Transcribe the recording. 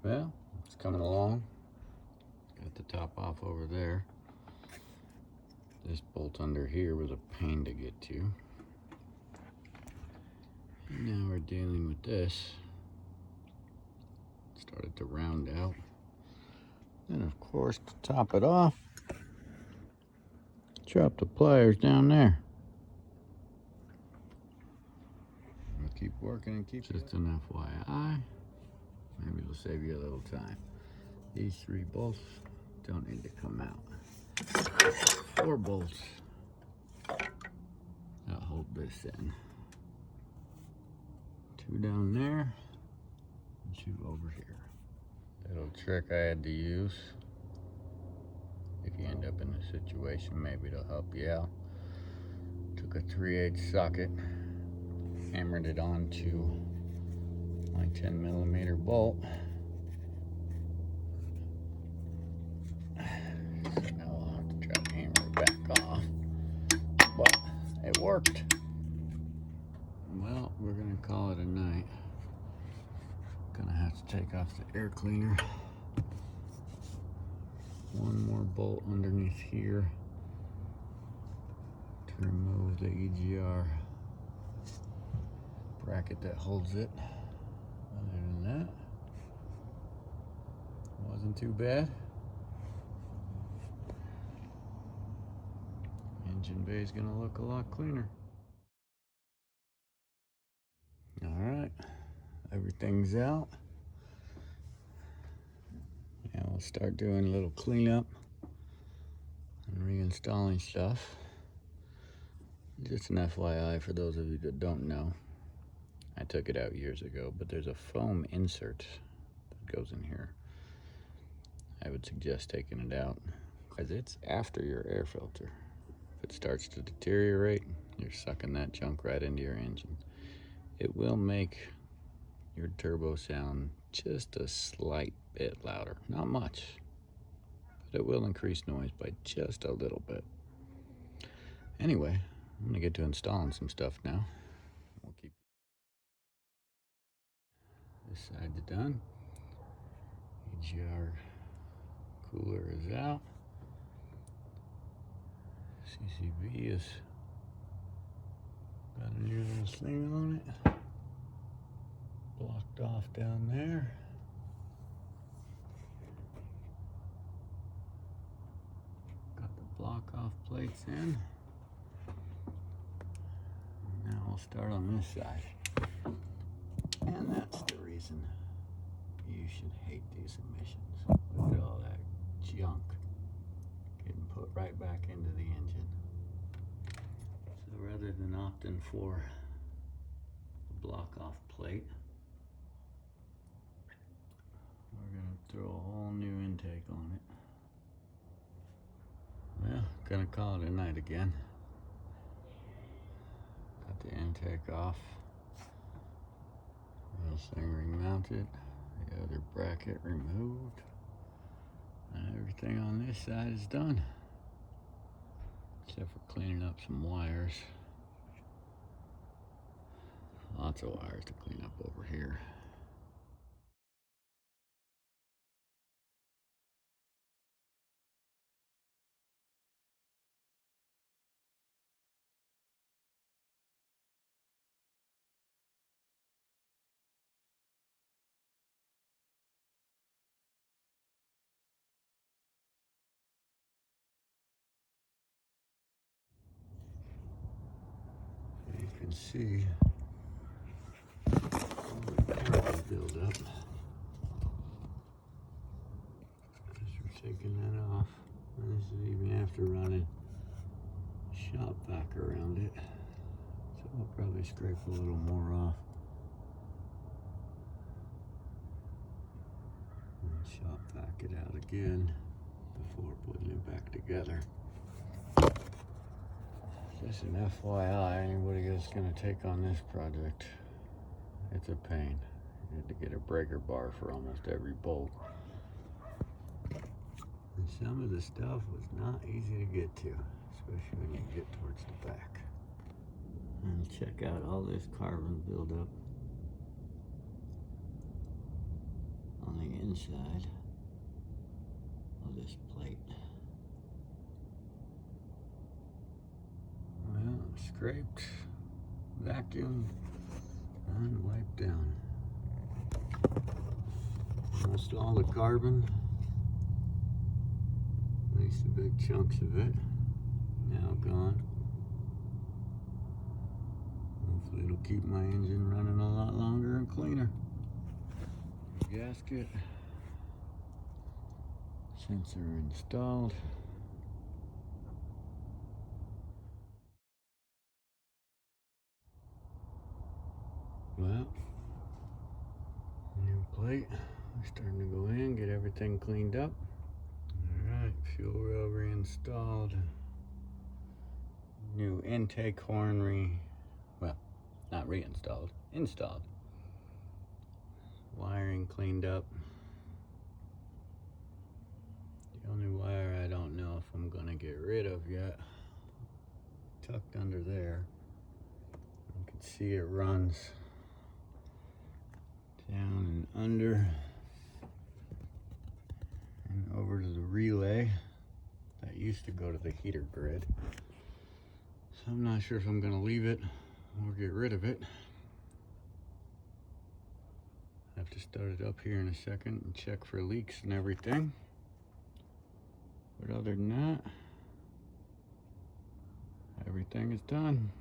Well, it's coming along. Got the top off over there. This bolt under here was a pain to get to. And now we're dealing with this. Started to round out. Then of course, to top it off, drop the pliers down there. We'll keep working and keep just an FYI. Maybe it'll save you a little time. These 3 bolts don't need to come out. 4 bolts that hold this in. 2 down there and 2 over here. Little trick I had to use. If you end up in a situation, maybe it'll help you out. Took a 3/8 socket, hammered it onto my 10mm bolt. So now I'll have to try to hammer it back off. But it worked. Well, we're gonna call it a night. Gonna have to take off the air cleaner. 1 more bolt underneath here to remove the EGR bracket that holds it. Other than that, wasn't too bad. Engine bay is gonna look a lot cleaner. All right, everything's out. Now we'll start doing a little cleanup and reinstalling stuff. Just an FYI for those of you that don't know, I took it out years ago, but there's a foam insert that goes in here. I would suggest taking it out because it's after your air filter. If it starts to deteriorate, you're sucking that junk right into your engine. It will make your turbo sound just a slight bit louder. Not much, but it will increase noise by just a little bit. Anyway, I'm gonna get to installing some stuff now. We'll keep this side done. EGR cooler is out. CCV is got a new little thing on it. Blocked off down there. Got the block off plates in. Now we'll start on this side. And that's the reason you should hate these emissions. Look at all that junk getting put right back into the engine. So rather than opting for the block off plate, we're gonna throw a whole new intake on it. Well, gonna call it a night again. Got the intake off. This thing remounted. The other bracket removed. And everything on this side is done. Except for cleaning up some wires. Lots of wires to clean up over here. You can see all the chemical buildup. As we're taking that off, and this is even after running shop vac around it. So I'll probably scrape a little more off. And shop vac it out again before putting it back together. Just an FYI, anybody that's going to take on this project, it's a pain. You had to get a breaker bar for almost every bolt. And some of the stuff was not easy to get to, especially when you get towards the back. And check out all this carbon buildup on the inside of this plate. Well, scraped, vacuumed, and wiped down. Almost all the carbon, at least the big chunks of it, now gone. Hopefully it'll keep my engine running a lot longer and cleaner. Gasket, sensor installed. Well, new plate. We're starting to go in, get everything cleaned up. Alright, fuel rail reinstalled. New intake horn well, not reinstalled, installed. Wiring cleaned up. The only wire I don't know if I'm gonna get rid of yet, tucked under there. You can see it runs down and under and over to the relay that used to go to the heater grid. So I'm not sure if I'm gonna leave it or get rid of it. I have to start it up here in a second and check for leaks and everything. But other than that, everything is done.